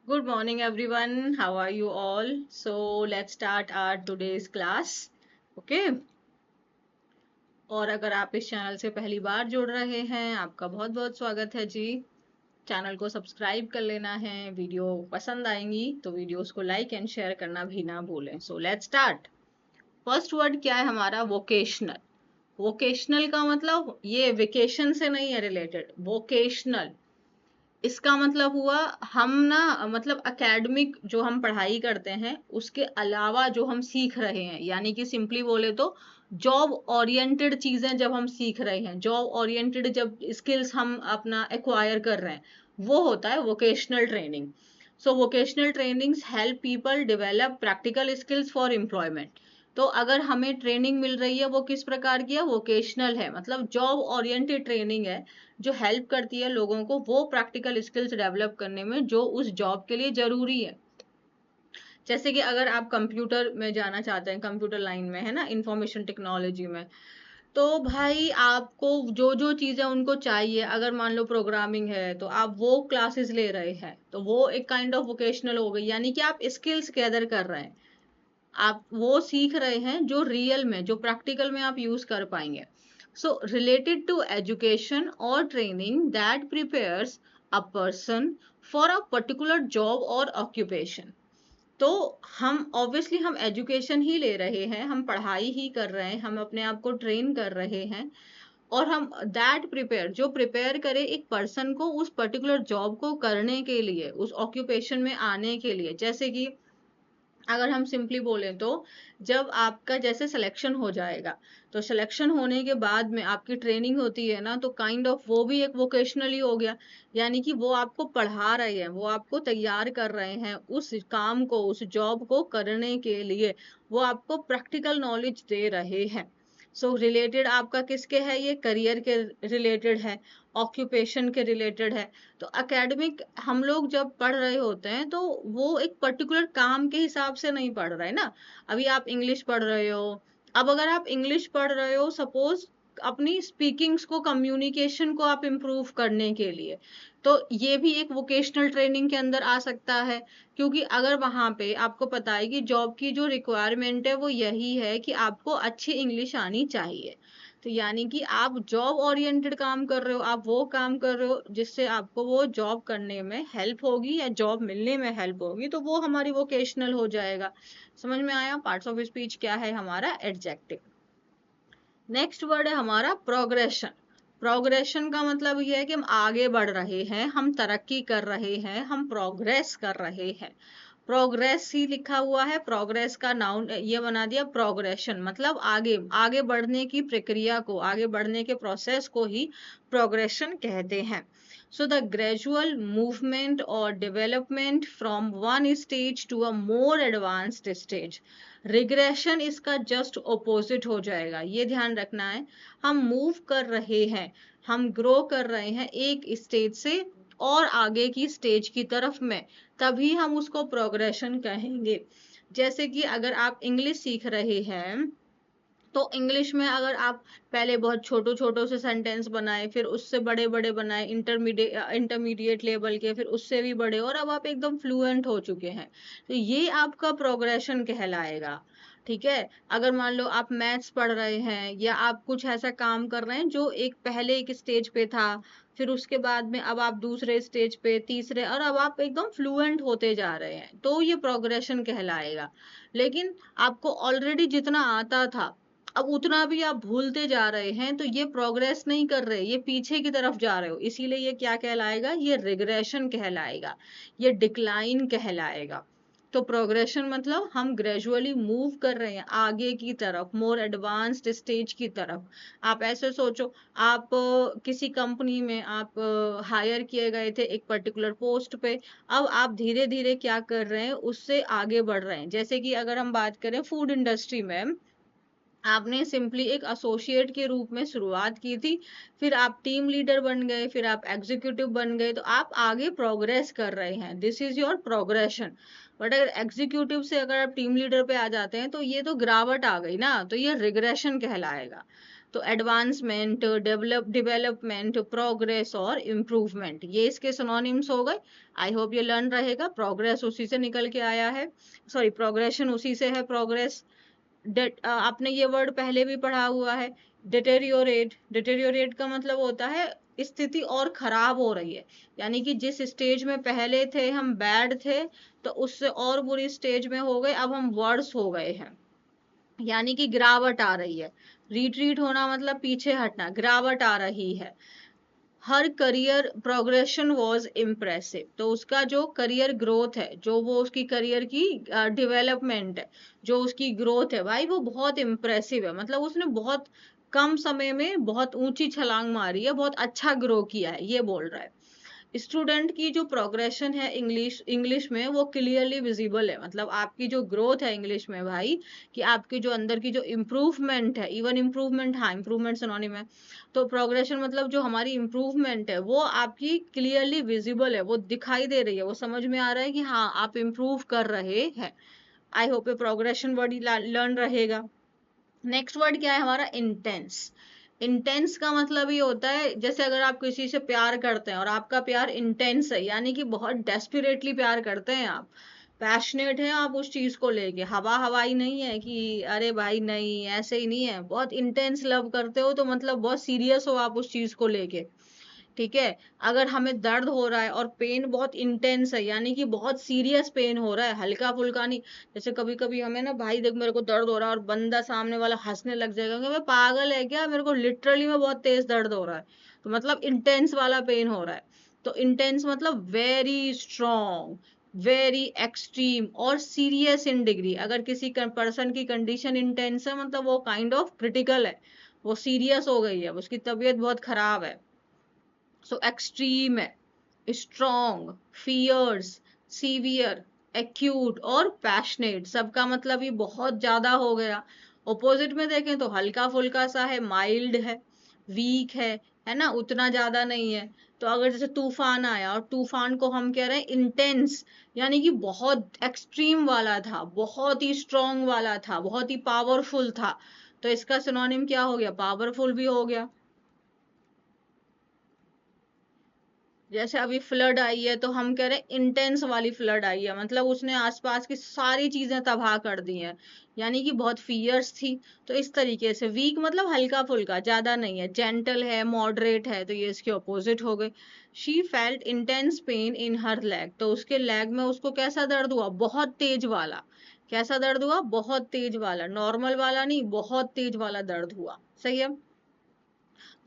Good morning, everyone. How are you all? So, let's start our today's class. Okay. और अगर आप इस channel से पहली बार जुड़ रहे हैं, आपका बहुत बहुत स्वागत है जी। चैनल को सब्सक्राइब कर लेना है। वीडियो पसंद आएंगी तो वीडियोस को लाइक एंड शेयर करना भी ना भूलें। So let's start. First word क्या है हमारा? वोकेशनल। वोकेशनल का मतलब ये वेकेशन से नहीं है रिलेटेड। वोकेशनल इसका मतलब हुआ हम ना मतलब एकेडमिक जो हम पढ़ाई करते हैं उसके अलावा जो हम सीख रहे हैं, यानी कि सिंपली बोले तो जॉब ओरिएंटेड चीजें जब हम सीख रहे हैं, जॉब ओरिएंटेड जब स्किल्स हम अपना एक्वायर कर रहे हैं, वो होता है vocational training. So vocational trainings help people develop practical skills for employment. तो अगर हमें ट्रेनिंग मिल रही है वो किस प्रकार की है? वोकेशनल है, मतलब जॉब ओरिएंटेड ट्रेनिंग है जो हेल्प करती है लोगों को वो प्रैक्टिकल स्किल्स डेवलप करने में जो उस जॉब के लिए जरूरी है। जैसे कि अगर आप कंप्यूटर में जाना चाहते हैं, कंप्यूटर लाइन में है ना, इंफॉर्मेशन टेक्नोलॉजी में, तो भाई आपको जो जो चीजें उनको चाहिए, अगर मान लो प्रोग्रामिंग है तो आप वो क्लासेस ले रहे हैं, तो वो एक काइंड ऑफ वोकेशनल हो गई, यानी कि आप स्किल्स गैदर कर रहे हैं, आप वो सीख रहे हैं जो रियल में, जो प्रैक्टिकल में आप यूज कर पाएंगे। सो रिलेटेड टू एजुकेशन और training that prepares a person for a particular job और ऑक्यूपेशन। तो हम ऑब्वियसली हम एजुकेशन ही ले रहे हैं, हम पढ़ाई ही कर रहे हैं, हम अपने आप को ट्रेन कर रहे हैं, और हम दैट प्रिपेयर जो प्रिपेयर करे एक पर्सन को उस पर्टिकुलर जॉब को करने के लिए, उस ऑक्यूपेशन में आने के लिए। जैसे कि अगर हम सिंपली बोलें तो जब आपका जैसे सिलेक्शन हो जाएगा, तो सिलेक्शन होने के बाद में आपकी ट्रेनिंग होती है ना, तो काइंड ऑफ वो भी एक वोकेशनल ही हो गया, यानी कि वो आपको पढ़ा रहे हैं, वो आपको तैयार कर रहे हैं उस काम को, उस जॉब को करने के लिए, वो आपको प्रैक्टिकल नॉलेज दे रहे हैं। सो रिलेटेड आपका किसके है? ये करियर के रिलेटेड है, ऑक्यूपेशन के रिलेटेड है। तो एकेडमिक हम लोग जब पढ़ रहे होते हैं तो वो एक पर्टिकुलर काम के हिसाब से नहीं पढ़ रहे ना। अभी आप इंग्लिश पढ़ रहे हो, अब अगर आप इंग्लिश पढ़ रहे हो सपोज अपनी स्पीकिंग्स को, कम्युनिकेशन को आप इम्प्रूव करने के लिए, तो ये भी एक वोकेशनल ट्रेनिंग के अंदर आ सकता है। क्योंकि अगर वहां पे आपको पता है कि जॉब की जो रिक्वायरमेंट है वो यही है कि आपको अच्छी इंग्लिश आनी चाहिए, तो यानी कि आप जॉब ओरिएंटेड काम कर रहे हो, आप वो काम कर रहे हो जिससे आपको वो जॉब करने में हेल्प होगी या जॉब मिलने में हेल्प होगी, तो वो हमारी वोकेशनल हो जाएगा। समझ में आया? पार्ट्स ऑफ स्पीच क्या है हमारा? एडजेक्टिव। नेक्स्ट वर्ड है हमारा प्रोग्रेशन। प्रोग्रेशन का मतलब ये है कि हम आगे बढ़ रहे हैं, हम तरक्की कर रहे हैं, हम प्रोग्रेस कर रहे हैं। प्रोग्रेस ही लिखा हुआ है, प्रोग्रेस का नाउन ये बना दिया प्रोग्रेशन, मतलब आगे आगे बढ़ने की प्रक्रिया को, आगे बढ़ने के प्रोसेस को ही प्रोग्रेशन कहते हैं। सो द ग्रेजुअल मूवमेंट और development from one stage to a more advanced stage. Regression इसका जस्ट ऑपोजिट हो जाएगा, ये ध्यान रखना है। हम मूव कर रहे हैं, हम ग्रो कर रहे हैं एक स्टेज से और आगे की स्टेज की तरफ में, तभी हम उसको प्रोग्रेशन कहेंगे। जैसे कि अगर आप इंग्लिश सीख रहे हैं, तो इंग्लिश में अगर आप पहले बहुत छोटो छोटो से सेंटेंस बनाए, फिर उससे बड़े बड़े बनाए, इंटरमीडिएट लेवल के, फिर उससे भी बड़े, और अब आप एकदम फ्लुएंट हो चुके हैं, तो ये आपका प्रोग्रेशन कहलाएगा। ठीक है? अगर मान लो आप मैथ्स पढ़ रहे हैं या आप कुछ ऐसा काम कर रहे हैं जो एक पहले एक स्टेज पे था, फिर उसके बाद में अब आप दूसरे स्टेज पे, तीसरे, और अब आप एकदम फ्लुएंट होते जा रहे हैं, तो ये प्रोग्रेशन कहलाएगा। लेकिन आपको ऑलरेडी जितना आता था अब उतना भी आप भूलते जा रहे हैं, तो ये प्रोग्रेस नहीं कर रहे, ये पीछे की तरफ जा रहे हो, इसीलिए ये क्या कहलाएगा? ये रिग्रेशन कहलाएगा, ये डिक्लाइन कहलाएगा। तो प्रोग्रेशन मतलब हम ग्रेजुअली मूव कर रहे हैं आगे की तरफ, मोर एडवांस्ड स्टेज की तरफ। आप ऐसे सोचो, आप किसी कंपनी में आप हायर किए गए थे एक पर्टिकुलर पोस्ट पे, अब आप धीरे धीरे क्या कर रहे हैं? उससे आगे बढ़ रहे हैं। जैसे कि अगर हम बात करें फूड इंडस्ट्री में, आपने सिंपली एक एसोसिएट के रूप में शुरुआत की थी, फिर आप टीम लीडर बन गए, फिर आप एग्जीक्यूटिव बन गए, तो आप आगे प्रोग्रेस कर रहे हैं, this is your progression. But अगर एग्जीक्यूटिव से अगर आप टीम लीडर पे आ जाते हैं तो ये तो गिरावट आ गई ना, तो ये रिग्रेशन कहलाएगा। तो एडवांसमेंट, डेवलपमेंट, प्रोग्रेस और इम्प्रूवमेंट, ये इसके सिनोनिम्स हो गए। आई होप ये लर्न रहेगा। प्रोग्रेस उसी से निकल के आया है, सॉरी प्रोग्रेशन उसी से है, प्रोग्रेस। आपने ये वर्ड पहले भी पढ़ा हुआ है, डिटेरियोरेट। डिटेरियोरेट का मतलब होता है स्थिति और खराब हो रही है, यानी कि जिस स्टेज में पहले थे हम बैड थे, तो उससे और बुरी स्टेज में हो गए, अब हम वर्स हो गए हैं, यानी कि गिरावट आ रही है। रिट्रीट होना मतलब पीछे हटना, गिरावट आ रही है। Her career progression was impressive, तो उसका जो करियर ग्रोथ है, जो वो उसकी करियर की डेवलपमेंट है, जो उसकी ग्रोथ है भाई, वो बहुत इम्प्रेसिव है। मतलब उसने बहुत कम समय में बहुत ऊंची छलांग मारी है, बहुत अच्छा ग्रो किया है, ये बोल रहा है। स्टूडेंट की जो प्रोग्रेशन है इंग्लिश में वो क्लियरली विजिबल है, मतलब आपकी जो ग्रोथ है इंग्लिश में भाई, कि आपकी जो अंदर की जो इम्प्रूवमेंट है, इवन इम्प्रूवमेंट, हाँ इम्प्रूवमेंट सिनोनिम है, तो प्रोग्रेशन मतलब जो हमारी इम्प्रूवमेंट है वो आपकी क्लियरली विजिबल है, वो दिखाई दे रही है, वो समझ में आ रहा है कि हाँ आप इम्प्रूव कर रहे हैं। आई होप ये प्रोग्रेशन वर्ड लर्न रहेगा। नेक्स्ट वर्ड क्या है हमारा, इंटेंस। इंटेंस का मतलब ये होता है, जैसे अगर आप किसी से प्यार करते हैं और आपका प्यार इंटेंस है, यानी कि बहुत डेस्परेटली प्यार करते हैं आप, पैशनेट है आप उस चीज को लेके, हवा हवाई नहीं है कि अरे भाई नहीं, ऐसे ही नहीं है, बहुत इंटेंस लव करते हो, तो मतलब बहुत सीरियस हो आप उस चीज को लेके। ठीक है। अगर हमें दर्द हो रहा है और पेन बहुत इंटेंस है, यानी कि बहुत सीरियस पेन हो रहा है, हल्का फुल्का नहीं। जैसे कभी कभी हमें ना, भाई देख मेरे को दर्द हो रहा है, और बंदा सामने वाला हंसने लग जाएगा कि मैं पागल है क्या, मेरे को लिटरली में बहुत तेज दर्द हो रहा है, तो मतलब इंटेंस वाला पेन हो रहा है। तो इंटेंस मतलब वेरी स्ट्रॉन्ग, वेरी एक्सट्रीम और सीरियस इन डिग्री। अगर किसी पर्सन की कंडीशन इंटेंस है, मतलब वो काइंड ऑफ क्रिटिकल है, वो सीरियस हो गई है, उसकी तबीयत बहुत खराब है। सो एक्सट्रीम है, स्ट्रॉन्ग, फियर्स, सीवियर, एक्यूट और पैशनेट, सबका मतलब ये बहुत ज्यादा हो गया। ऑपोजिट में देखें तो हल्का फुल्का सा है, माइल्ड है, वीक है ना, उतना ज्यादा नहीं है। तो अगर जैसे तूफान आया और तूफान को हम कह रहे हैं इंटेंस, यानी कि बहुत एक्सट्रीम वाला था, बहुत ही स्ट्रॉन्ग वाला था, बहुत ही पावरफुल था, तो इसका सिनोनिम क्या हो गया, पावरफुल भी हो गया। जैसे अभी फ्लड आई है, तो हम कह रहे हैं इंटेंस वाली फ्लड आई है, मतलब उसने आसपास की सारी चीजें तबाह कर दी हैं, यानी कि बहुत फियर्स थी। तो इस तरीके से वीक मतलब हल्का फुल्का, ज्यादा नहीं है। जेंटल है, मॉडरेट है, तो ये इसके ऑपोजिट हो गए। She felt intense pain in her leg, तो उसके लेग में उसको कैसा दर्द हुआ, बहुत तेज वाला। कैसा दर्द हुआ, बहुत तेज वाला, नॉर्मल वाला नहीं, बहुत तेज वाला दर्द हुआ। सही है।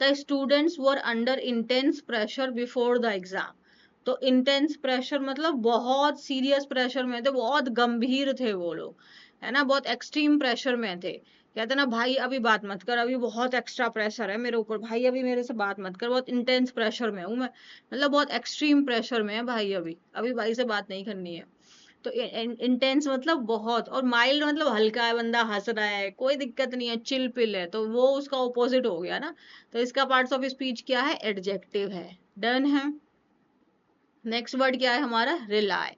The students were under intense pressure before the exam. तो इंटेंस प्रेशर मतलब बहुत सीरियस प्रेशर में थे, बहुत गंभीर थे वो लोग, है ना, बहुत एक्सट्रीम प्रेशर में थे। कहते ना भाई अभी बात मत कर, अभी बहुत एक्स्ट्रा प्रेशर है मेरे ऊपर, भाई अभी मेरे से बात मत कर, बहुत इंटेंस प्रेशर में हूँ मैं, मतलब बहुत एक्सट्रीम प्रेशर में है भाई, अभी अभी भाई से बात नहीं करनी है। तो इंटेंस मतलब बहुत, और माइल्ड मतलब हल्का है, बंदा हंस रहा है, कोई दिक्कत नहीं है, चिल पिल है, तो वो उसका ऑपोजिट हो गया ना। तो इसका पार्ट्स ऑफ स्पीच क्या है, एडजेक्टिव है। डन है। नेक्स्ट वर्ड क्या है हमारा, रिलाय।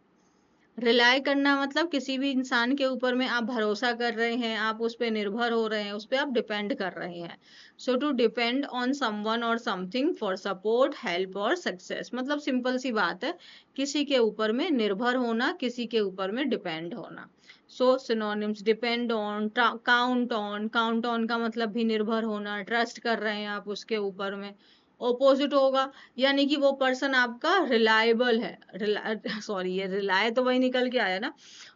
रिलाय करना मतलब किसी भी इंसान के ऊपर में आप भरोसा कर रहे हैं, आप उस पर निर्भर हो रहे हैं, उस पर आप डिपेंड कर रहे हैं। सो टू डिपेंड ऑन समवन और समथिंग फॉर सपोर्ट, हेल्प और सक्सेस, मतलब सिंपल सी बात है, किसी के ऊपर में निर्भर होना, किसी के ऊपर में डिपेंड होना। So synonyms, depend on, count on, count on का मतलब भी निर्भर होना, ट्रस्ट कर रहे हैं आप उसके ऊपर में। ओपोजिट होगा, यानी कि वो पर्सन आपका रिलायबल है, सॉरी ये रिलाय तो वही निकल के आया ना।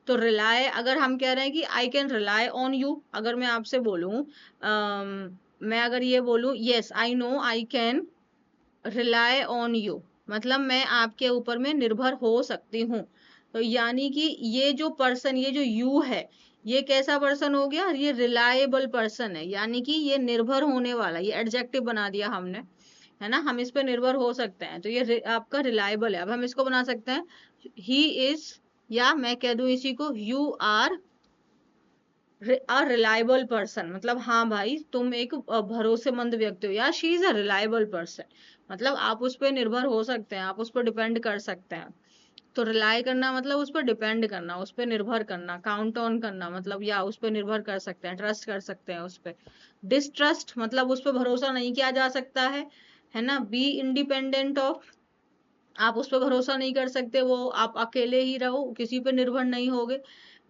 तो रिलाय अगर हम कह रहे हैं कि I can rely on you, अगर मैं आपसे बोलूं, मैं अगर ये बोलूं yes I know I can rely on you, मतलब मैं आपके ऊपर में निर्भर हो सकती हूँ। तो यानी कि ये जो पर्सन, ये जो यू है, ये कैसा पर्सन हो गया, ये रिलायबल पर्सन है, यानी कि ये निर्भर होने वाला, ये एडजेक्टिव बना दिया हमने, है ना, हम इस पे निर्भर हो सकते हैं, तो ये आपका रिलायबल है। अब हम इसको बना सकते हैं, ही इज, या मैं कह दूं इसी को, you are a reliable person, मतलब हाँ भाई तुम एक भरोसेमंद व्यक्ति हो, या she is a reliable person, मतलब आप उस पर निर्भर हो सकते हैं, आप उस पर डिपेंड कर सकते हैं। तो रिलाई करना मतलब उस पर डिपेंड करना, उस पर निर्भर करना, काउंट ऑन करना मतलब, या उस पर निर्भर कर सकते हैं, ट्रस्ट कर सकते हैं उस पर। डिस्ट्रस्ट मतलब उस पर भरोसा नहीं किया जा सकता है ना। बी इंडिपेंडेंट ऑफ, आप उस पर भरोसा नहीं कर सकते, वो आप अकेले ही रहो, किसी पे निर्भर नहीं होगे।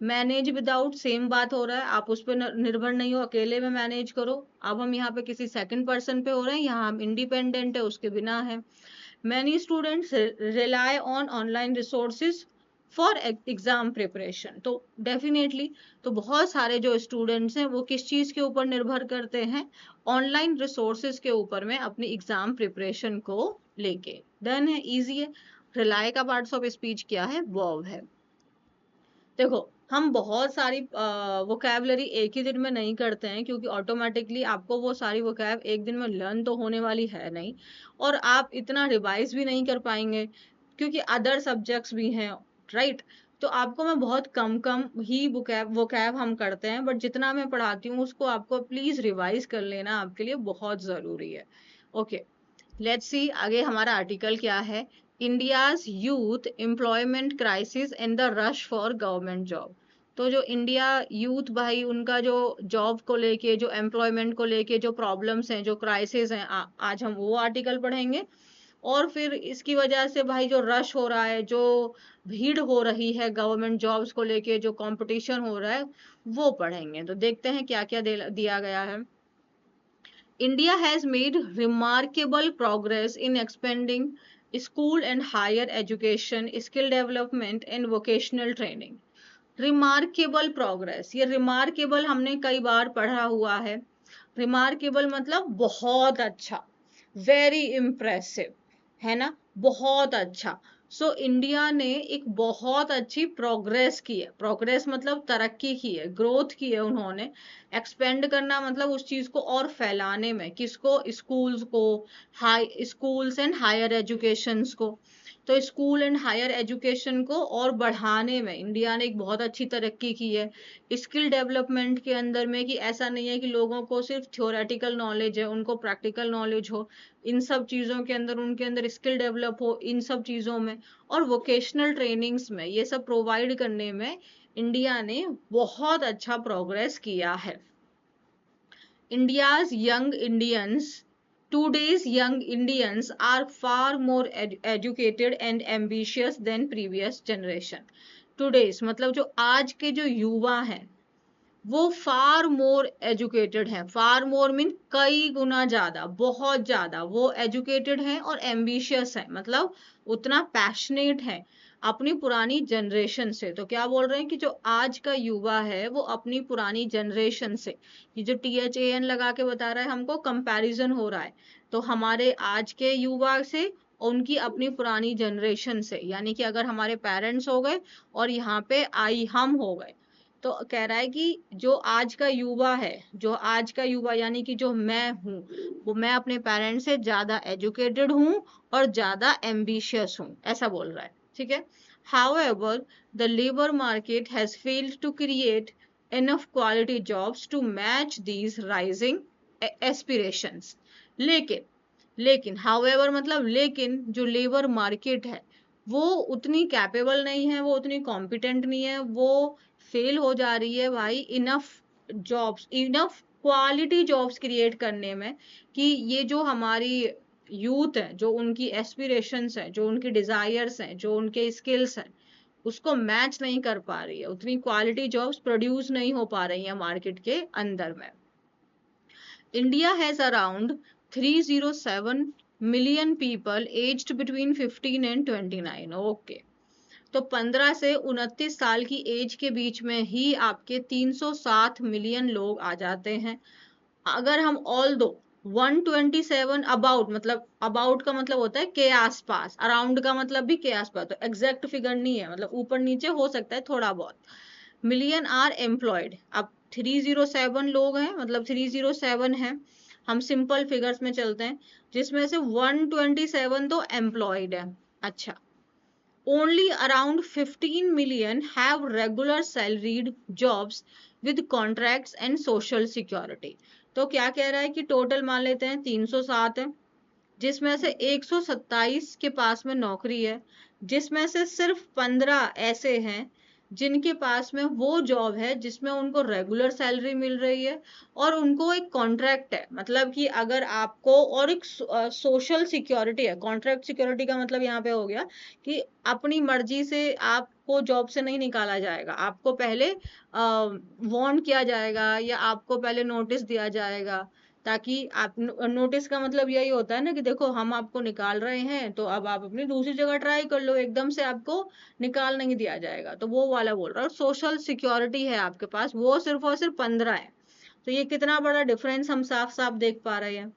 मैनेज विदाउट, सेम बात हो रहा है, आप उस पर निर्भर नहीं हो, अकेले में मैनेज करो। अब हम यहाँ पे किसी सेकंड पर्सन पे हो रहे हैं, यहाँ हम इंडिपेंडेंट है, उसके बिना है। Many students rely on online resources for exam preparation. तो डेफिनेटली, तो बहुत सारे जो स्टूडेंट्स हैं वो किस चीज के ऊपर निर्भर करते हैं, ऑनलाइन रिसोर्सेज के ऊपर में अपनी एग्जाम प्रिपरेशन को लेके। डन है, इजी है। रिलाई का पार्ट्स ऑफ स्पीच क्या है, वर्ब है। देखो, हम बहुत सारी वोकैबलरी एक ही दिन में नहीं करते हैं, क्योंकि ऑटोमेटिकली आपको वो सारी वोकैब एक दिन में लर्न तो होने वाली है नहीं, और आप इतना रिवाइज भी नहीं कर पाएंगे, क्योंकि अदर सब्जेक्ट्स भी हैं, राइट। तो आपको मैं बहुत कम कम ही वोकैब हम करते हैं, बट जितना मैं पढ़ाती हूँ उसको आपको प्लीज रिवाइज कर लेना, आपके लिए बहुत जरूरी है। ओके, लेट्स सी आगे हमारा आर्टिकल क्या है। India's youth employment crisis and the rush for government job. तो जो इंडिया यूथ भाई, उनका जो जॉब को लेके, जो एम्प्लॉयमेंट को लेके जो प्रॉब्लम्स हैं, जो क्राइसिस हैं, आज हम वो आर्टिकल पढ़ेंगे। और फिर इसकी वजह से भाई जो रश हो रहा है, जो भीड़ हो रही है गवर्नमेंट जॉब्स को लेके, जो कंपटीशन हो रहा है, वो पढ़ेंगे। तो देखते हैं क्या क्या दिया गया है। India has made remarkable progress in expanding school and higher education, skill development and vocational training. Remarkable progress, ये remarkable हमने कई बार पढ़ा हुआ है। Remarkable मतलब बहुत अच्छा, very impressive, है ना, बहुत अच्छा। सो इंडिया ने एक बहुत अच्छी प्रोग्रेस की है, प्रोग्रेस मतलब तरक्की की है, ग्रोथ की है उन्होंने। एक्सपेंड करना मतलब उस चीज को और फैलाने में, किसको, स्कूल्स को, high schools and higher educations को। तो स्कूल एंड हायर एजुकेशन को और बढ़ाने में इंडिया ने एक बहुत अच्छी तरक्की की है। स्किल डेवलपमेंट के अंदर में, कि ऐसा नहीं है कि लोगों को सिर्फ थ्योरेटिकल नॉलेज है, उनको प्रैक्टिकल नॉलेज हो, इन सब चीजों के अंदर उनके अंदर स्किल डेवलप हो, इन सब चीजों में। और वोकेशनल ट्रेनिंग्स में ये सब प्रोवाइड करने में इंडिया ने बहुत अच्छा प्रोग्रेस किया है। India's young Indians, today's young Indians are far more educated and ambitious than previous generation. Today's मतलब जो आज के जो युवा हैं, वो फार मोर एजुकेटेड हैं। फार मोर मीन कई गुना ज्यादा, बहुत ज्यादा वो एजुकेटेड हैं और एम्बिशियस हैं, मतलब उतना पैशनेट है अपनी पुरानी जनरेशन से। तो क्या बोल रहे हैं कि जो आज का युवा है वो अपनी पुरानी जनरेशन से, ये जो THAN लगा के बता रहा है हमको, कंपैरिजन हो रहा है, तो हमारे आज के युवा से उनकी अपनी पुरानी जनरेशन से, यानी कि अगर हमारे पेरेंट्स हो गए और यहाँ पे हम हो गए, तो कह रहा है कि जो आज का युवा है, जो आज का युवा यानी कि जो मैं हूँ, वो मैं अपने पेरेंट्स से ज्यादा एजुकेटेड हूँ और ज्यादा एम्बिशियस हूँ, ऐसा बोल रहा है, ठीक है। However, the labor market has failed to create enough quality jobs to match these rising aspirations. लेकिन however मतलब लेकिन जो लेबर मार्केट है वो उतनी कैपेबल नहीं है, वो उतनी कॉम्पिटेंट नहीं है, वो फेल हो जा रही है भाई enough jobs, enough quality jobs create करने में, कि ये जो हमारी यूथ है, जो उनकी एस्पिरेशंस हैं, जो उनकी डिजायर्स हैं, जो उनके स्किल्स हैं, उसको मैच नहीं कर पा रही है, उतनी क्वालिटी जॉब्स प्रोड्यूस नहीं हो पा रही है मार्केट के अंदर में। India has around 307 million people aged between 15 and 29. Okay, तो 15 से 29 साल की एज के बीच में ही आपके 307 मिलियन लोग आ जाते हैं। अगर हम ऑल दो 127 अबाउट, मतलब अबाउट का मतलब होता है के आसपास, अराउंड का मतलब भी के आसपास, तो एग्जैक्ट फिगर नहीं है, मतलब ऊपर नीचे हो सकता है थोड़ा बहुत। मिलियन आर एम्प्लॉयड, अब 307 लोग हैं, मतलब 307 हैं, हम सिंपल फिगर्स में चलते हैं, जिसमें से 127 तो एम्प्लॉयड है। अच्छा, only around 15 million have regular salaried jobs with contracts and social security. तो क्या कह रहा है कि टोटल मान लेते हैं 307 है, जिसमें से 127 के पास में नौकरी है, जिसमें से सिर्फ 15 ऐसे हैं जिनके पास में वो जॉब है जिसमें उनको रेगुलर सैलरी मिल रही है और उनको एक कॉन्ट्रैक्ट है, मतलब कि अगर आपको, और एक सोशल सिक्योरिटी है। कॉन्ट्रैक्ट सिक्योरिटी का मतलब यहाँ पे हो गया कि अपनी मर्जी से आपको जॉब से नहीं निकाला जाएगा, आपको पहले वार्न किया जाएगा या आपको पहले नोटिस दिया जाएगा, ताकि आप, नोटिस का मतलब यही होता है ना कि देखो हम आपको निकाल रहे हैं तो अब आप अपनी दूसरी जगह ट्राई कर लो, एकदम से आपको निकाल नहीं दिया जाएगा। तो वो वाला बोल रहा हूँ, सोशल सिक्योरिटी है आपके पास, वो सिर्फ और सिर्फ 15 है। तो ये कितना बड़ा डिफरेंस हम साफ साफ देख पा रहे हैं।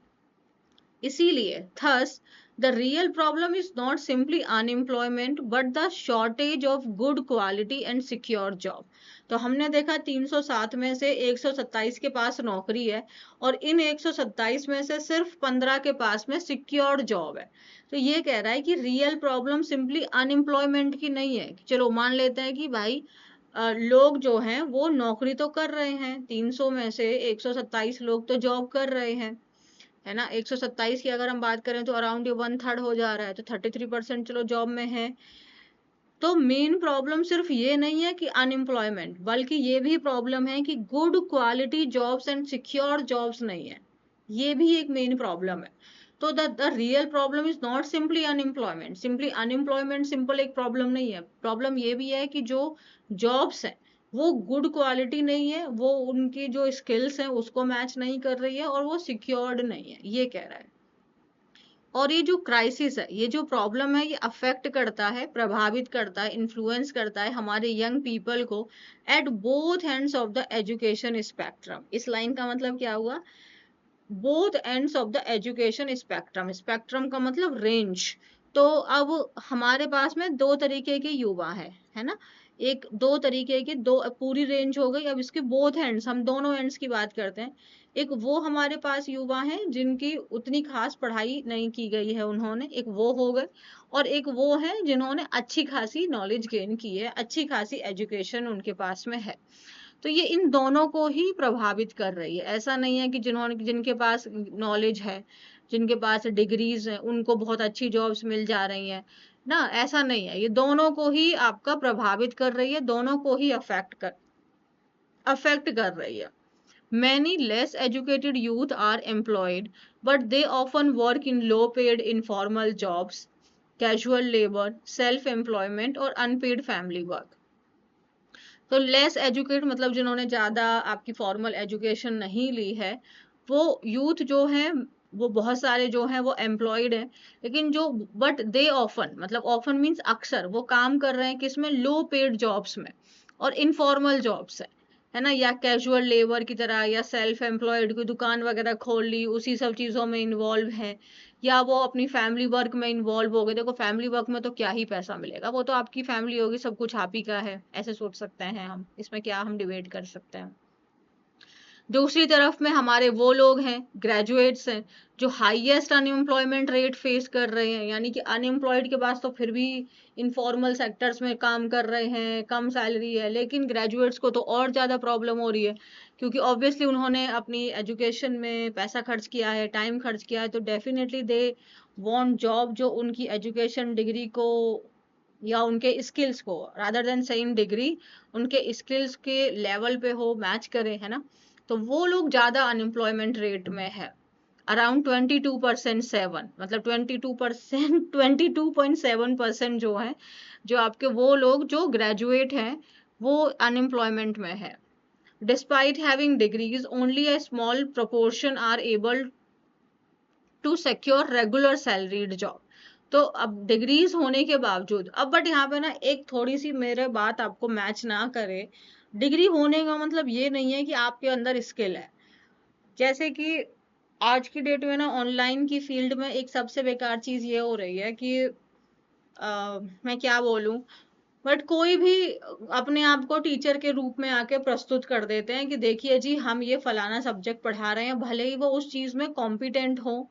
इसीलिए thus the real problem is not simply unemployment but the shortage of good quality and secure job। तो हमने देखा 307 में से 127 के पास नौकरी है और इन 127 में से सिर्फ 15 के पास में सिक्योर्ड जॉब है। तो ये कह रहा है कि रियल प्रॉब्लम सिंपली अनएम्प्लॉयमेंट की नहीं है। चलो मान लेते हैं कि भाई लोग जो हैं वो नौकरी तो कर रहे हैं, 300 में से 127 लोग तो जॉब कर रहे हैं, है ना। 127 की अगर हम बात करें तो अराउंड ये 1/3 हो जा रहा है, तो 33% चलो जॉब में है। तो मेन प्रॉब्लम सिर्फ ये नहीं है कि अनएम्प्लॉयमेंट, बल्कि ये भी प्रॉब्लम है कि good quality jobs and secure jobs नहीं है, ये भी एक मेन प्रॉब्लम है। तो the real problem is not simply unemployment, simply unemployment simple एक प्रॉब्लम नहीं है, प्रॉब्लम ये भी है कि जो जॉब्स हैं वो गुड क्वालिटी नहीं है, वो उनकी जो स्किल्स हैं उसको मैच नहीं कर रही है और वो सिक्योर्ड नहीं है, ये कह रहा है। और ये जो क्राइसिस है, ये जो प्रॉब्लम है, ये अफेक्ट करता है, प्रभावित करता है, इन्फ्लुएंस करता है हमारे यंग पीपल को at both ends of the education spectrum. इस लाइन का मतलब क्या हुआ, both ends of the education spectrum, spectrum का मतलब रेंज। तो अब हमारे पास में दो तरीके के युवा है ना, एक दो तरीके की, दो पूरी रेंज हो गई। अब इसके बोथ एंड्स, हम दोनों एंड्स की बात करते हैं। एक वो हमारे पास युवा हैं जिनकी उतनी खास पढ़ाई नहीं की गई है उन्होंने, एक वो हो गए, और एक वो है जिन्होंने अच्छी खासी नॉलेज गेन की है, अच्छी खासी एजुकेशन उनके पास में है। तो ये इन दोनों को ही प्रभावित कर रही है। ऐसा नहीं है कि जिनके पास नॉलेज है, जिनके पास डिग्रीज है, उनको बहुत अच्छी जॉब्स मिल जा रही हैं ना, ऐसा नहीं है। ये दोनों को ही आपका प्रभावित कर रही है, दोनों को ही अफेक्ट कर रही है। Many less educated youth are employed, but they often work in low paid informal jobs, casual labor, self employment और unpaid family work। तो लेस एजुकेट मतलब जिन्होंने ज्यादा आपकी फॉर्मल एजुकेशन नहीं ली है, वो यूथ जो है वो बहुत सारे जो हैं वो एम्प्लॉयड हैं, लेकिन जो, बट दे ऑफन, मतलब ऑफन मीन्स अक्सर, वो काम कर रहे हैं किसमें, लो पेड जॉब्स में और इनफॉर्मल जॉब्स है ना, या कैजुअल लेबर की तरह, या सेल्फ एम्प्लॉयड की दुकान वगैरह खोल ली, उसी सब चीजों में इन्वॉल्व है, या वो अपनी फैमिली वर्क में इन्वॉल्व हो गए। देखो फैमिली वर्क में तो क्या ही पैसा मिलेगा, वो तो आपकी फैमिली होगी, सब कुछ आप ही का है, ऐसे सोच सकते हैं हम, इसमें क्या हम डिबेट कर सकते हैं। दूसरी तरफ में हमारे वो लोग हैं, ग्रेजुएट्स हैं, जो हाईएस्ट अनएम्प्लॉयमेंट रेट फेस कर रहे हैं, यानी कि अनएम्प्लॉयड के पास तो फिर भी इनफॉर्मल सेक्टर्स में काम कर रहे हैं, कम सैलरी है, लेकिन ग्रेजुएट्स को तो और ज़्यादा प्रॉब्लम हो रही है, क्योंकि ऑब्वियसली उन्होंने अपनी एजुकेशन में पैसा खर्च किया है, टाइम खर्च किया है, तो डेफिनेटली दे वांट जॉब जो उनकी एजुकेशन डिग्री को या उनके स्किल्स को, रादर देन सेम डिग्री, उनके स्किल्स के लेवल पे हो, मैच करे, है ना। तो वो लोग ज्यादा अनएम्प्लॉयमेंट रेट में है, अराउंड 22%, मतलब 22%, 22.7% जो है, जो आपके वो लोग जो ग्रेजुएट हैं वो अनएम्प्लॉयमेंट में है। Despite having degrees only a small proportion are able to secure regular salaried job. तो अब डिग्रीज होने के बावजूद, अब बट यहाँ पे ना एक थोड़ी सी मेरे बात आपको मैच ना करे, डिग्री होने का मतलब ये नहीं है कि आपके अंदर स्किल है। जैसे कि आज की डेट में ना ऑनलाइन की फील्ड में एक सबसे बेकार चीज ये हो रही है कि मैं क्या बोलूं, बट कोई भी अपने आप को टीचर के रूप में आके प्रस्तुत कर देते हैं कि देखिए जी हम ये फलाना सब्जेक्ट पढ़ा रहे हैं, भले ही वो उस चीज में कॉम्पिटेंट हो।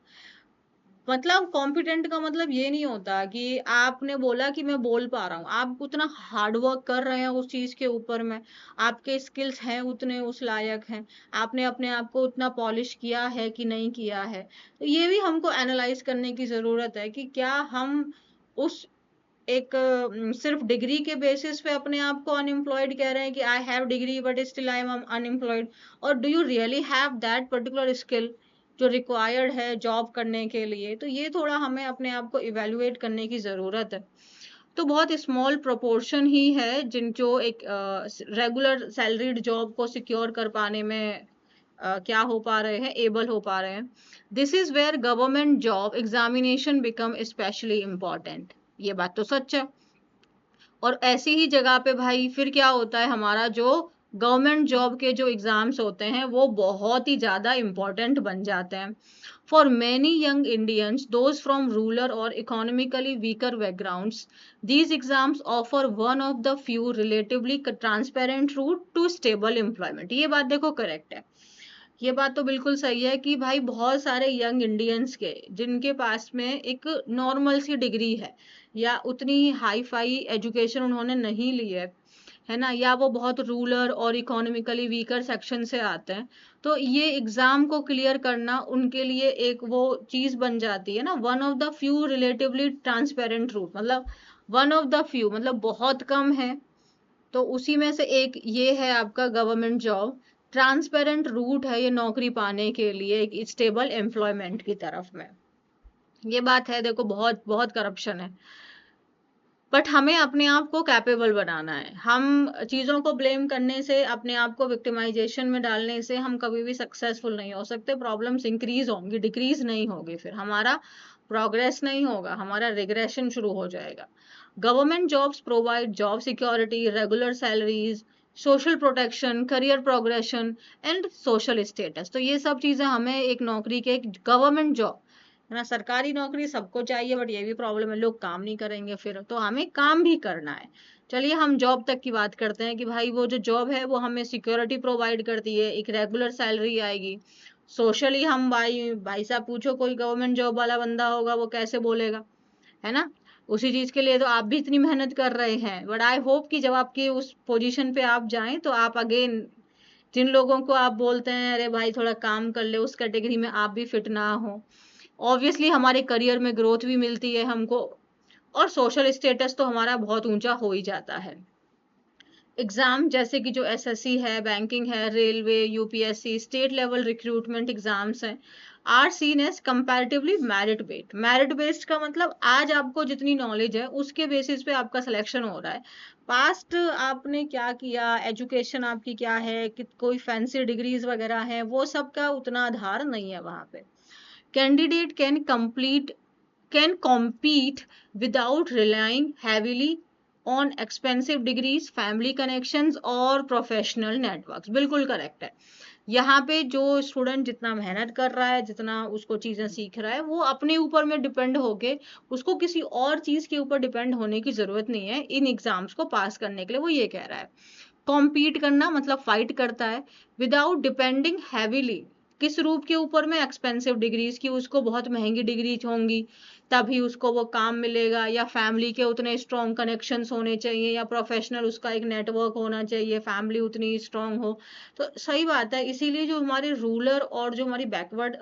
मतलब कॉम्पिटेंट का मतलब ये नहीं होता कि आपने बोला कि मैं बोल पा रहा हूँ, आप उतना हार्ड वर्क कर रहे हैं उस चीज के ऊपर में, आपके स्किल्स हैं उतने उस लायक हैं, आपने अपने आप को उतना पॉलिश किया है कि नहीं किया है। तो ये भी हमको एनालाइज करने की जरूरत है कि क्या हम उस सिर्फ डिग्री के बेसिस पे अपने आप को अनएम्प्लॉयड कह रहे हैं कि I have degree but still I am unemployed, और do you really have that particular skill जो रिक्वायर्ड है जॉब करने के लिए? तो ये थोड़ा हमें अपने आप को इवेल्युएट करने की ज़रूरत है। तो बहुत स्मॉल प्रोपोर्शन ही है जिन जो एक रेगुलर सैलरीड जॉब को सिक्योर कर पाने में क्या हो पा रहे हैं, एबल हो पा रहे हैं। This is where government job examination become specially important. ये बात तो सच है। और ऐसी ही जगह पे भाई फिर क्या होता है, हमारा जो गवर्नमेंट जॉब के जो एग्जाम्स होते हैं वो बहुत ही ज़्यादा इम्पोर्टेंट बन जाते हैं। For many young Indians, those from rural or economically weaker backgrounds, these exams offer one of the few relatively transparent route to stable employment. ये बात देखो करेक्ट है। ये बात तो बिल्कुल सही है कि भाई बहुत सारे यंग इंडियंस के जिनके पास में एक नॉर्मल सी डिग्री है या उतनी हाई फाई एजुकेशन उन्होंने नहीं ली है ना, या वो बहुत रूरल और इकोनॉमिकली वीकर सेक्शन से आते हैं, तो ये एग्जाम को क्लियर करना उनके लिए एक वो चीज बन जाती है ना, one of the few relatively transparent route, मतलब वन ऑफ द फ्यू मतलब बहुत कम है। तो उसी में से एक ये है आपका गवर्नमेंट जॉब, ट्रांसपेरेंट रूट है ये नौकरी पाने के लिए एक स्टेबल एम्प्लॉयमेंट की तरफ में। ये बात है, देखो बहुत बहुत करप्शन है, बट हमें अपने आप को कैपेबल बनाना है। हम चीज़ों को ब्लेम करने से, अपने आप को विक्टिमाइजेशन में डालने से हम कभी भी सक्सेसफुल नहीं हो सकते। प्रॉब्लम्स इंक्रीज होंगी, डिक्रीज नहीं होगी, फिर हमारा प्रोग्रेस नहीं होगा, हमारा रिग्रेशन शुरू हो जाएगा। Government jobs provide job security, regular salaries, social protection, career progression and social status. तो ये सब चीज़ें हमें एक नौकरी के, एक गवर्नमेंट जॉब है ना, सरकारी नौकरी सबको चाहिए, बट ये भी प्रॉब्लम है, लोग काम नहीं करेंगे, फिर तो हमें काम भी करना है। चलिए हम जॉब तक की बात करते हैं कि भाई वो जो जॉब है वो हमें सिक्योरिटी प्रोवाइड करती है, एक रेगुलर सैलरी आएगी। सोशली हम भाई भाई साहब पूछो, कोई गवर्नमेंट जॉब वाला बंदा होगा वो कैसे बोलेगा, है ना? उसी चीज के लिए तो आप भी इतनी मेहनत कर रहे हैं, बट आई होप कि जब आपके उस पोजीशन पे आप जाएं तो आप अगेन जिन लोगों को आप बोलते हैं अरे भाई थोड़ा काम कर ले, उस कैटेगरी में आप भी फिट ना हो। ऑब्वियसली हमारे करियर में ग्रोथ भी मिलती है हमको, और सोशल स्टेटस तो हमारा बहुत ऊंचा हो ही जाता है। एग्जाम जैसे कि जो एसएससी है, बैंकिंग है, railway, UPSC, state level recruitment exams हैं, are seen as comparatively merit based. Merit based का मतलब आज आपको जितनी नॉलेज है उसके बेसिस पे आपका सिलेक्शन हो रहा है। पास्ट आपने क्या किया, एजुकेशन आपकी क्या है, कि कोई फैंसी डिग्रीज वगैरह है, वो सब का उतना आधार नहीं है वहां पे। Candidate can compete without relying heavily on expensive degrees, family connections और professional networks। बिल्कुल करेक्ट है। यहाँ पे जो स्टूडेंट जितना मेहनत कर रहा है, जितना उसको चीजें सीख रहा है, वो अपने ऊपर में डिपेंड होके, उसको किसी और चीज के ऊपर डिपेंड होने की जरूरत नहीं है इन एग्जाम्स को पास करने के लिए। वो ये कह रहा है कॉम्पीट करना मतलब फाइट करता है, विदाउट डिपेंडिंग हैवीली। किस रूप के ऊपर में, एक्सपेंसिव डिग्रीज की, उसको बहुत महंगी डिग्री होंगी तभी उसको वो काम मिलेगा, या फैमिली के उतने स्ट्रॉन्ग कनेक्शंस होने चाहिए, या प्रोफेशनल उसका एक नेटवर्क होना चाहिए, फैमिली उतनी स्ट्रॉन्ग हो। तो सही बात है, इसीलिए जो हमारे रूरल और जो हमारी बैकवर्ड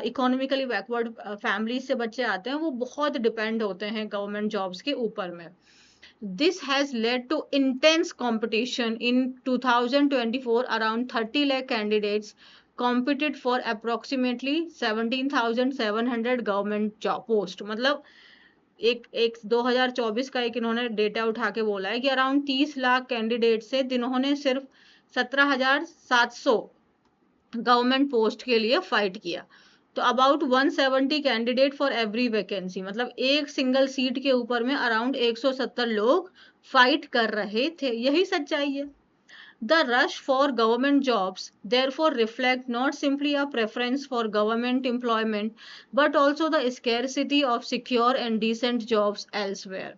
इकोनॉमिकली बैकवर्ड फैमिली से बच्चे आते हैं वो बहुत डिपेंड होते हैं गवर्नमेंट जॉब्स के ऊपर में। This has led to intense competition. In 2024, around 30 lakh candidates competed for approximately 17,700 government job post. मतलब एक एक 2024 का एक इन्होंने डेटा उठा के बोला है कि अराउंड 30 लाख कैंडिडेट से जिन्होंने सिर्फ 17,700 गवर्नमेंट पोस्ट के लिए फाइट किया। तो about 170 candidate for every vacancy, मतलब एक सिंगल सीट के ऊपर में अराउंड 170 लोग फाइट कर रहे थे। यही सच्चाई है। The rush for government jobs therefore reflect not simply a preference for government employment but also the scarcity of secure and decent jobs elsewhere.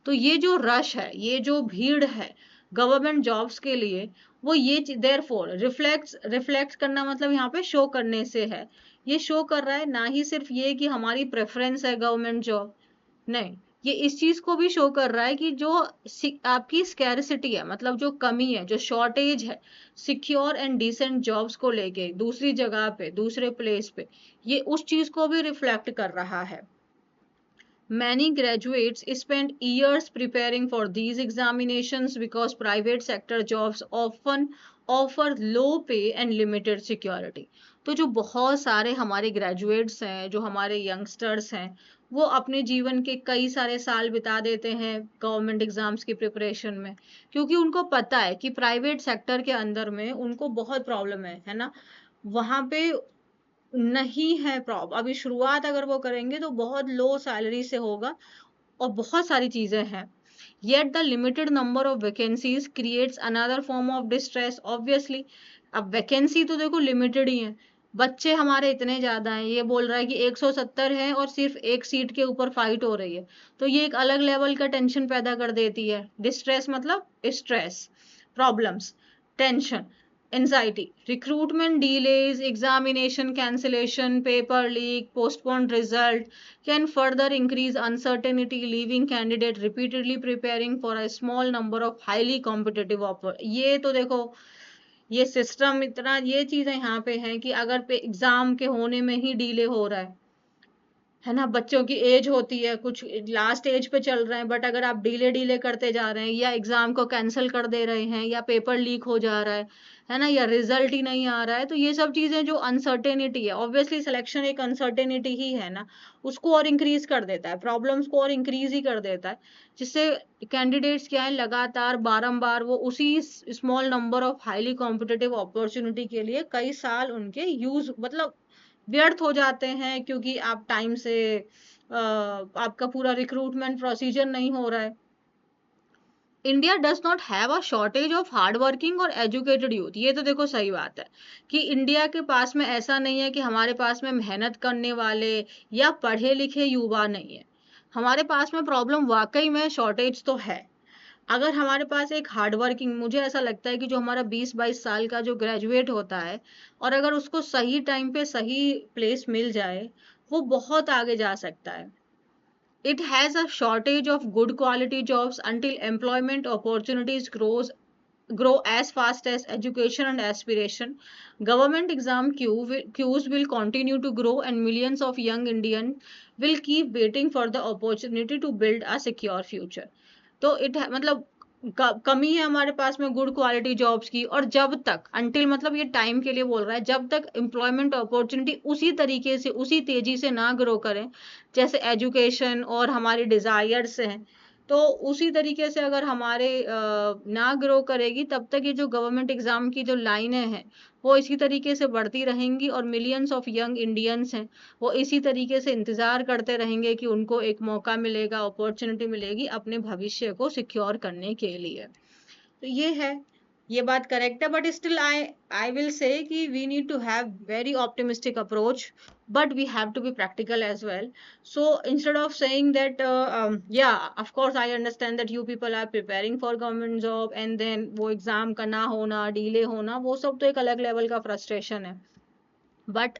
तो ये जो रश है, ये जो भीड़ है गवर्नमेंट जॉब्स के लिए, वो ये देयरफॉर रिफ्लेक्ट करना मतलब यहाँ पे शो करने से है। ये शो कर रहा है ना ही सिर्फ ये कि हमारी प्रेफरेंस है गवर्नमेंट जॉब, नहीं, ये इस चीज को भी शो कर रहा है कि जो आपकी स्कैरसिटी है, मतलब जो कमी है, जो शॉर्टेज है सिक्योर एंड डिसेंट जॉब्स को लेके दूसरी जगह पे, दूसरे प्लेस पे, ये उस चीज को भी रिफ्लेक्ट कर रहा है। Many graduates spend years preparing for these examinations because private sector jobs often offer low pay and limited security. तो जो बहुत सारे हमारे ग्रेजुएट्स हैं, जो हमारे यंगस्टर्स हैं, वो अपने जीवन के कई सारे साल बिता देते हैं गवर्नमेंट एग्जाम्स की प्रिपरेशन में, क्योंकि उनको पता है कि प्राइवेट सेक्टर के अंदर में उनको बहुत प्रॉब्लम है ना, वहां पे नहीं है प्रॉब्लम। अभी शुरुआत अगर वो करेंगे तो बहुत लो सैलरी से होगा और बहुत सारी चीजें हैं। Yet the limited number of vacancies creates another form of distress obviously। अब वैकेंसी तो देखो लिमिटेड ही है, बच्चे हमारे इतने ज्यादा हैं, ये बोल रहा है कि 170 है और सिर्फ एक सीट के ऊपर फाइट हो रही है, तो ये एक अलग लेवल का टेंशन पैदा कर देती है। डिस्ट्रेस मतलब stress, problems, tension, anxiety, recruitment delays, examination cancellation, paper leak, postponed result can further increase uncertainty, leaving candidate repeatedly preparing for a small number of highly competitive offer। ये तो देखो, ये सिस्टम इतना, ये चीजें यहाँ पे हैं कि अगर पे एग्जाम के होने में ही डिले हो रहा है ना, बच्चों की एज होती है, कुछ लास्ट एज पे चल रहे हैं, बट अगर आप डीले डीले करते जा रहे हैं या एग्जाम को कैंसिल कर दे रहे हैं या पेपर लीक हो जा रहा है ना, या रिजल्ट ही नहीं आ रहा है, तो ये सब चीजें जो अनसर्टेनिटी है, ऑब्वियसली सिलेक्शन एक अनसर्टेनिटी ही है ना, उसको और इंक्रीज कर देता है, प्रॉब्लम्स को और इंक्रीज ही कर देता है, जिससे कैंडिडेट्स क्या है, लगातार बारंबार वो उसी small number of highly competitive opportunity के लिए कई साल उनके यूज मतलब व्यर्थ हो जाते हैं, क्योंकि आप टाइम से आपका पूरा रिक्रूटमेंट प्रोसीजर नहीं हो रहा है। India does not have a shortage of hard working और एजुकेटेड यूथ। ये तो देखो सही बात है कि इंडिया के पास में ऐसा नहीं है कि हमारे पास में मेहनत करने वाले या पढ़े लिखे युवा नहीं है, हमारे पास में प्रॉब्लम वाकई में शॉर्टेज तो है। अगर हमारे पास एक हार्ड वर्किंग, मुझे ऐसा लगता है कि जो हमारा 20-22 साल का जो ग्रेजुएट होता है और अगर उसको सही टाइम पे सही प्लेस मिल जाए, वो बहुत आगे जा सकता है। It has a shortage of good quality jobs until employment opportunities grow as fast as education and aspiration. Government queues will continue to grow and millions of young Indians will keep waiting for the opportunity to build a secure future। तो मतलब कमी है हमारे पास में good quality jobs की, और जब तक अंटिल मतलब ये टाइम के लिए बोल रहा है, जब तक एम्प्लॉयमेंट अपॉर्चुनिटी उसी तरीके से उसी तेजी से ना ग्रो करें जैसे एजुकेशन और हमारी डिजायर्स हैं, तो उसी तरीके से अगर हमारे ना ग्रो करेगी, तब तक ये जो गवर्नमेंट एग्जाम की जो लाइनें हैं वो इसी तरीके से बढ़ती रहेंगी और मिलियंस ऑफ यंग इंडियंस हैं वो इसी तरीके से इंतजार करते रहेंगे कि उनको एक मौका मिलेगा, अपॉर्चुनिटी मिलेगी अपने भविष्य को सिक्योर करने के लिए। तो ये है, ये बात करेक्ट है, but still I will say कि we need to have very optimistic approach, but we have to be practical as well। So instead of saying that yeah, of course I understand that you people are preparing for government job and then वो exam का ना होना, delay होना, वो सब तो एक अलग लेवल का फ्रस्ट्रेशन है, बट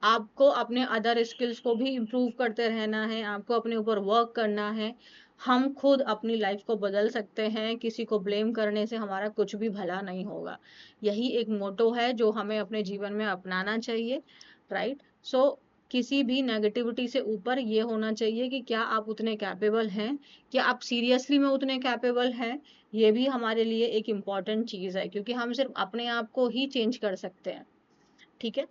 आपको अपने अदर स्किल्स को भी इम्प्रूव करते रहना है, आपको अपने ऊपर वर्क करना है। हम खुद अपनी लाइफ को बदल सकते हैं, किसी को ब्लेम करने से हमारा कुछ भी भला नहीं होगा। यही एक मोटो है जो हमें अपने जीवन में अपनाना चाहिए, राइट। सो किसी भी नेगेटिविटी से ऊपर ये होना चाहिए कि क्या आप उतने कैपेबल हैं, क्या आप सीरियसली में उतने कैपेबल हैं। ये भी हमारे लिए एक इम्पॉर्टेंट चीज़ है, क्योंकि हम सिर्फ अपने आप को ही चेंज कर सकते हैं, ठीक है।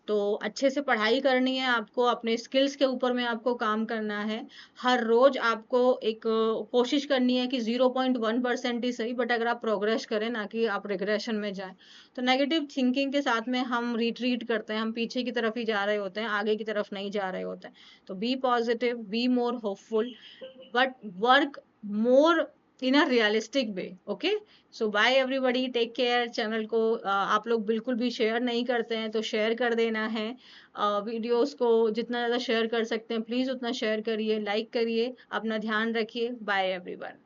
तो अच्छे से पढ़ाई करनी है आपको, अपने स्किल्स के ऊपर में आपको काम करना है। हर रोज आपको एक कोशिश करनी है कि 0.1% ही सही, बट अगर आप प्रोग्रेस करें ना कि आप रिग्रेशन में जाएं। तो नेगेटिव थिंकिंग के साथ में हम रिट्रीट करते हैं, हम पीछे की तरफ ही जा रहे होते हैं, आगे की तरफ नहीं जा रहे होते हैं। तो be positive, be more hopeful, but work more in a realistic way. Okay, so bye everybody, take care. Channel को आप लोग बिल्कुल भी शेयर नहीं करते हैं तो शेयर कर देना है। वीडियोस को जितना ज़्यादा शेयर कर सकते हैं प्लीज़ उतना शेयर करिए, लाइक करिए। अपना ध्यान रखिए। Bye everyone.